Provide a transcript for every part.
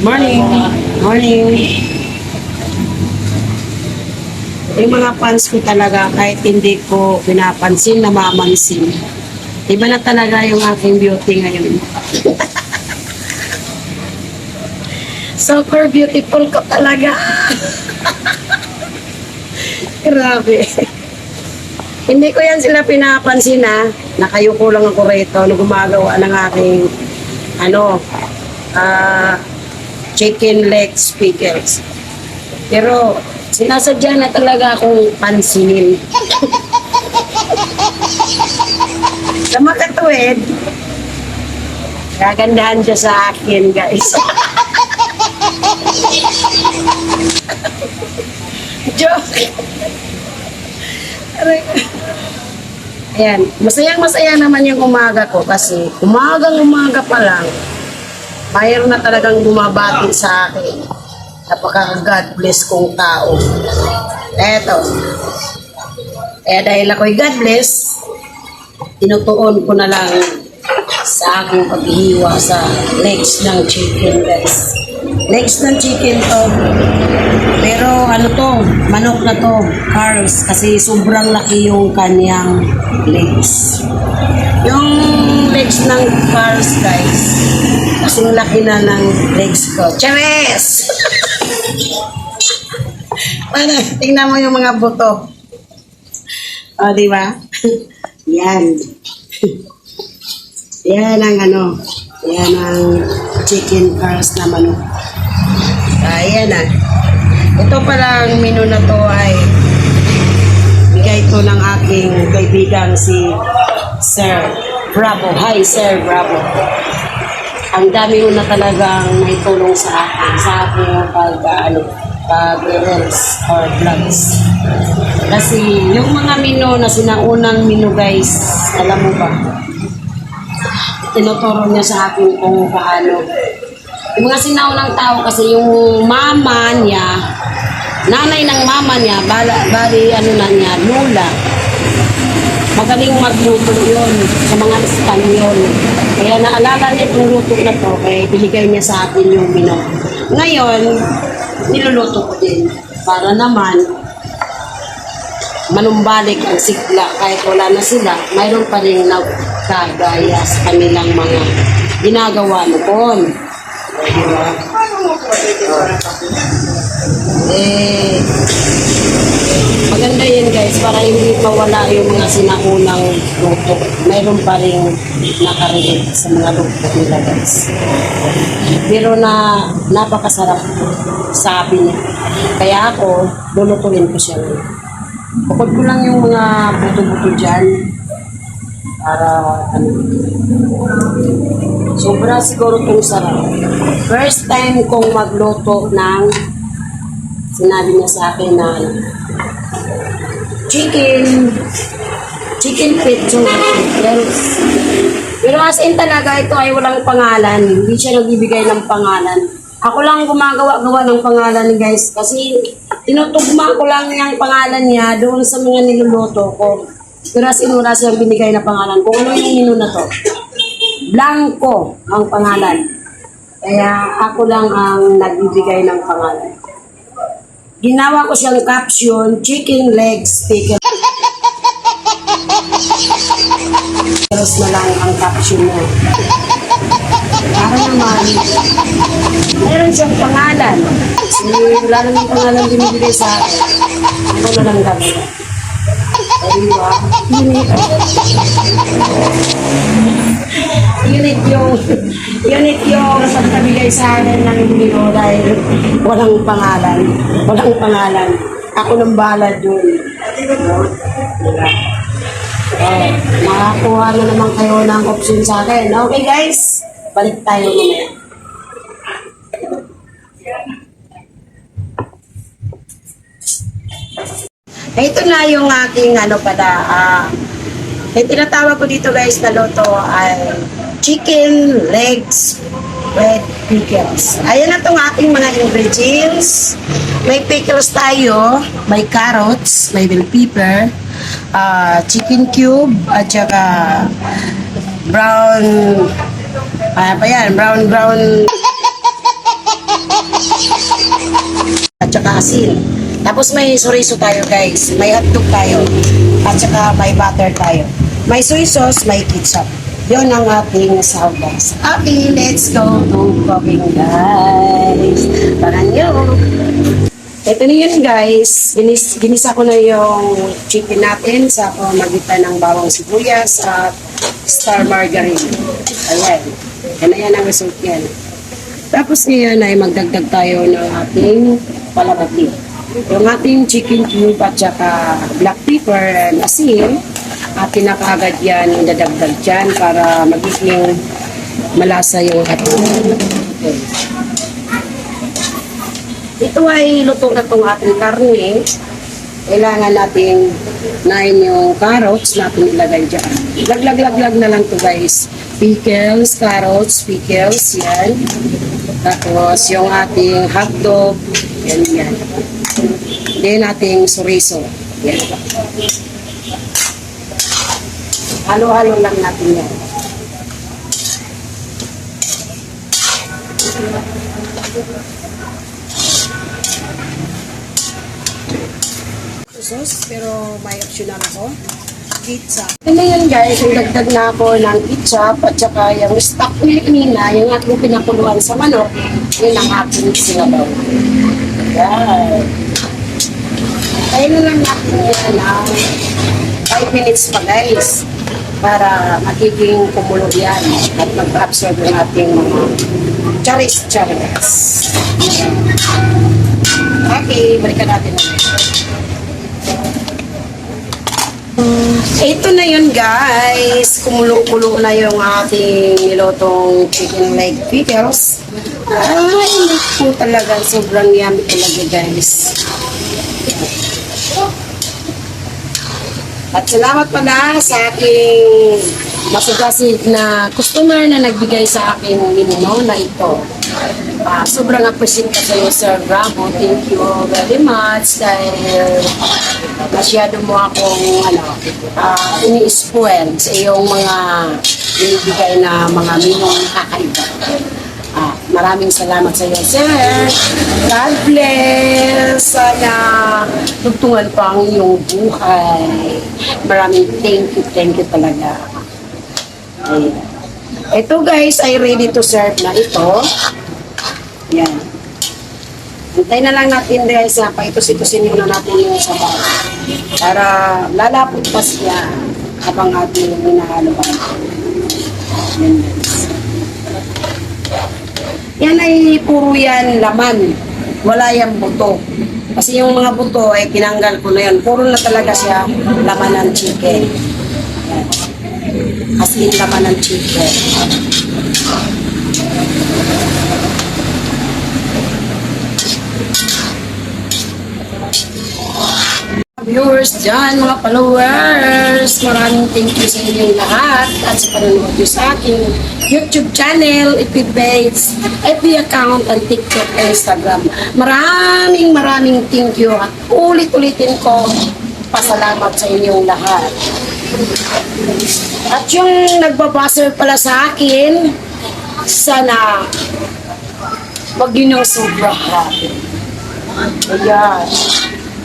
Morning. Morning. Yung mga fans ko talaga, kahit hindi ko pinapansin, namamansin. Iba na talaga yung aking beauty ngayon. Super beautiful ko talaga. Grabe. Hindi ko yan sila pinapansin ha. Nakayuko lang ako rito na gumagawa ng aking chicken legs pickles. Pero sinasadya na talaga akong pansinin. Sa makatuwid, kagandahan siya sa akin, guys. Joke. Ayan, masayang-masaya naman yung umaga ko kasi umagang-umaga pa lang, mayroon na talagang bumabati sa akin. Napaka-God bless kong tao. Eto. Dahil ako'y God bless, tinutuon ko na lang sa aking paghihiwa sa legs ng chicken, guys. Legs ng chicken to. Pero manok na to, carbs, kasi sobrang laki yung kanyang legs. Yung legs ng carbs, guys, kasing laki na ng legs ko. Chares! Ano, tingnan mo yung mga buto. O, di ba? Yan. Yan ang yan ang chicken carbs na manok. Ayan na. Ito palang menu na to ay bigay ito ng aking kaibigan si Sir Bravo. Hi, Sir Bravo. Ang dami mo na talagang may tulong sa akin sa aking pag-reels or vlogs. Kasi yung mga menu na sinaunang menu, guys, alam mo ba, tinuturo niya sa akin kung paano. Yung mga sinaunang tao kasi yung mama niya, nanay ng mama niya, bali niya, lula. Magaling magluto yun sa mga Espanyol. Kaya naalala niya itong luto na to, kaya binigay niya sa akin yung menu. Ngayon, niluluto ko din para naman manumbalik ang sigla kahit wala na sila, mayroon pa rin nagkagaya sa kanilang mga ginagawa noon. Diba? Maganda yun, guys, para hindi mawala yung mga sinaunang luto. Mayroon pa rin nakarelate sa mga luto nila, guys. Pero napakasarap, sabi niya. Kaya ako, lulutuin ko siya ngayon. Bukod ko lang yung mga buto-buto dyan para sobra siguro itong sarap. First time kong magluto ng sinabi niya sa akin na chicken pizza. Pero as in talaga ito ay walang pangalan. Hindi siya nagbibigay ng pangalan. Ako lang gumagawa-gawa ng pangalan, guys, kasi tinutugma ko lang yung pangalan niya doon sa mga niluluto ko. Pero as in wala siyang binigay na pangalan. Kung ano yung menu na to, blanco ang pangalan. Kaya ako lang ang nagbibigay ng pangalan. Ginawa ko siyang caption, chicken legs pickle. Terus na lang ang caption mo. Para naman, mayroon siyang pangalan. Wala namang pangalan binibigay sa akin. Ako na lang gagawin. Diba? Unit yung pagkabigay sa akin ng video dahil walang pangalan. Walang pangalan. Ako nang bahala dun. Diba? Makakuha na naman kayo ng option sa akin. Okay, guys? Balik tayo mamaya. Ito na yung aking yung tinatawag ko dito, guys, na luto ay chicken legs red pickles. Ayan na itong ating mga ingredients. May pickles tayo, may carrots, may bell pepper, chicken cube, at saka brown Pa yan, brown. At saka asin. Tapos may chorizo tayo guys. May hotdog tayo. At saka may butter tayo. May soy sauce, may ketchup. Yun ang ating sahog guys. Okay, let's go to cooking guys. Paran nyo. Ito na yun guys. Ginisa ko na yung chicken natin sa pamagitan ng bawang sibuyas at star margarine. Ayan. Yan ang result yan. Tapos ngayon ay magdagdag tayo ng ating palabati. Yung ating chicken cube at saka black pepper and asin, atin na kaagad yan dadagdag dyan para magiging malasa yung ating. Okay. Ito ay luto na itong ating karne. Kailangan natin nain yung carrots natin ilagay dyan. Laglag na lang to guys. Pickles, carrots, pickles, yan. Tapos yung ating hotdog, yan. Then ating chorizo. Yan. Halo-halo lang natin yan. Sauce, pero may optional ako. Pizza. Ano yun guys, yung dagdag na ako ng ketchup at saka yung stock na kanina, yung ating pinakuluan sa manok, yun ang ating sinabaw. Yan. Kaya na lang natin yan ng 5 minutes pa guys para magiging kumulo yan at mag-absorb yung ating mga charis. Okay, balikan natin naman. Ito na yun guys, kumulo-kulo na yung ating nilotong chicken leg pickles. Ay, naku talaga, sobrang yummy talaga guys. At salamat pala sa aking masugasid na customer na nagbigay sa akin menu na ito. Sobrang appreciate ka sa iyo, Sir Bravo. Thank you very much dahil masyado mo akong ini-spoil sa iyong mga binibigay na mga minong kakaiba. Maraming salamat sa iyo, Sir. God bless. Sana tugtungan pa ang iyong buhay. Maraming thank you talaga. Ayan. Ito guys ay ready to serve na ito. Yan. Hintay na lang natin guys na paitos-itosin na natin yung sabaw. Para lalapot pa siya habang ating minahalo pa. Yan guys. Yan ay puro yan laman. Wala yung buto. Kasi yung mga buto ay tinanggal ko na yan. Puro na talaga siya laman ng chicken. Yan. As in laman ng chicken. Viewers dyan, mga followers, maraming thank you sa inyong lahat at sa panonood nyo sa aking YouTube channel, FB page, FB account, and TikTok and Instagram. Maraming thank you at ulit-ulitin ko pasalamat sa inyong lahat. At yung nagbabuzzer pala sa akin, sana wag yun yung sobrahan. Ayan.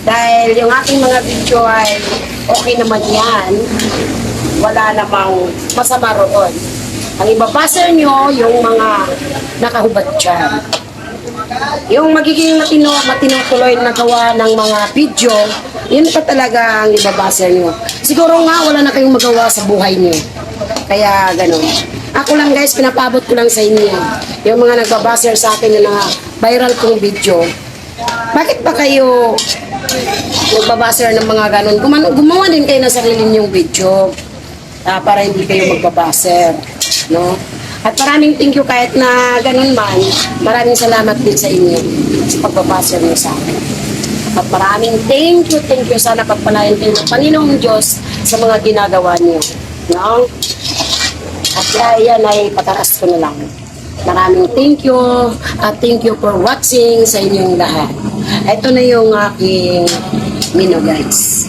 Dahil yung ating mga video ay okay naman yan. Wala namang masama roon. Ang ibabasa nyo, yung mga nakahubad dyan. Yung magiging matinong tuloy na gawa ng mga video, yun pa talaga ang ibabasa nyo. Siguro nga, wala na kayong magawa sa buhay nyo. Kaya ganun. Ako lang guys, pinapabot ko lang sa inyo. Yung mga nagbabasa sa akin na viral kong video. Bakit ba kayo nagbabasa ng mga ganun? Gumawa din kayo ng sarili niyong video para hindi kayo magbabasa, no? At maraming thank you kahit na ganun man. Maraming salamat din sa inyo sa pagbabasa niyo sa akin. At maraming thank you. Sana pagpalain kayo ng Panginoong Diyos sa mga ginagawa niyo, no? At yan ay pataras ko na lang. Maraming thank you at thank you for watching sa inyong lahat. Ito na yung aking menu guys.